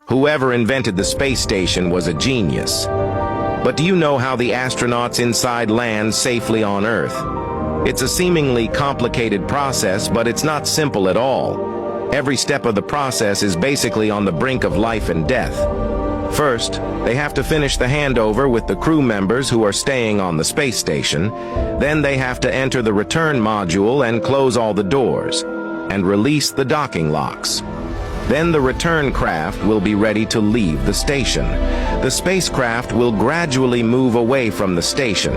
Whoever invented the space station was a genius. But do you know how the astronauts inside land safely on Earth? It's a seemingly complicated process, but it's not simple at all. Every step of the process is basically on the brink of life and death. First, they have to finish the handover with the crew members who are staying on the space station. Then they have to enter the return module and close all the doors, and release the docking locks. Then the return craft will be ready to leave the station. The spacecraft will gradually move away from the station.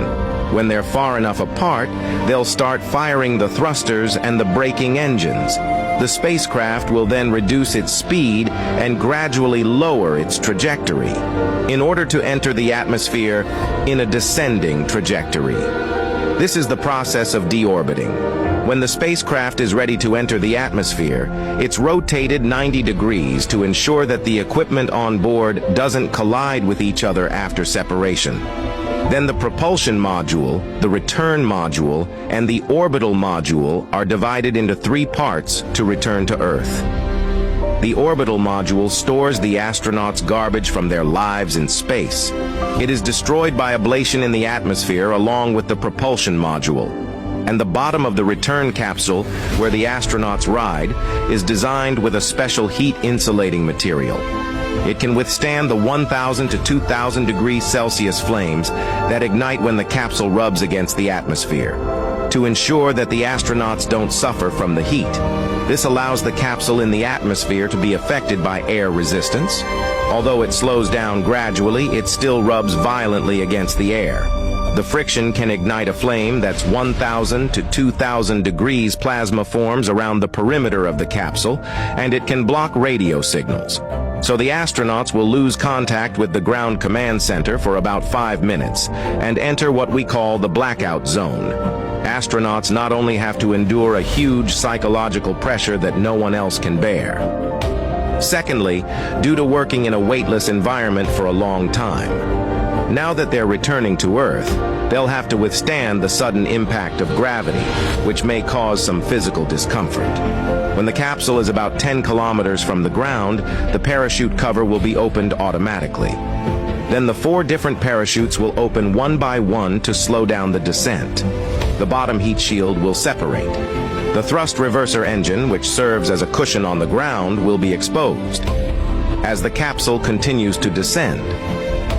When they're far enough apart, they'll start firing the thrusters and the braking engines. The spacecraft will then reduce its speed and gradually lower its trajectory in order to enter the atmosphere in a descending trajectory. This is the process of deorbiting. When the spacecraft is ready to enter the atmosphere, it's rotated 90 degrees to ensure that the equipment on board doesn't collide with each other after separation. Then the propulsion module, the return module, and the orbital module are divided into 3 parts to return to Earth. The orbital module stores the astronauts' garbage from their lives in space. It is destroyed by ablation in the atmosphere along with the propulsion module. And the bottom of the return capsule, where the astronauts ride, is designed with a special heat-insulating material. It can withstand the 1,000 to 2,000 degrees Celsius flames that ignite when the capsule rubs against the atmosphere, to ensure that the astronauts don't suffer from the heat. This allows the capsule in the atmosphere to be affected by air resistance. Although it slows down gradually, it still rubs violently against the air. The friction can ignite a flame that's 1,000 to 2,000 degrees plasma forms around the perimeter of the capsule, and it can block radio signals. So the astronauts will lose contact with the ground command center for about 5 minutes and enter what we call the blackout zone. Astronauts not only have to endure a huge psychological pressure that no one else can bear. Secondly, due to working in a weightless environment for a long time, now that they're returning to Earth, they'll have to withstand the sudden impact of gravity, which may cause some physical discomfort. When the capsule is about 10 kilometers from the ground, the parachute cover will be opened automatically. Then the 4 different parachutes will open one by one to slow down the descent. The bottom heat shield will separate. The thrust reverser engine, which serves as a cushion on the ground, will be exposed. As the capsule continues to descend,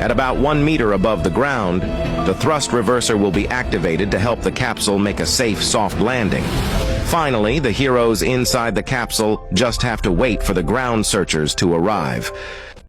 at about 1 meter above the ground, the thrust reverser will be activated to help the capsule make a safe, soft landing. Finally, the heroes inside the capsule just have to wait for the ground searchers to arrive.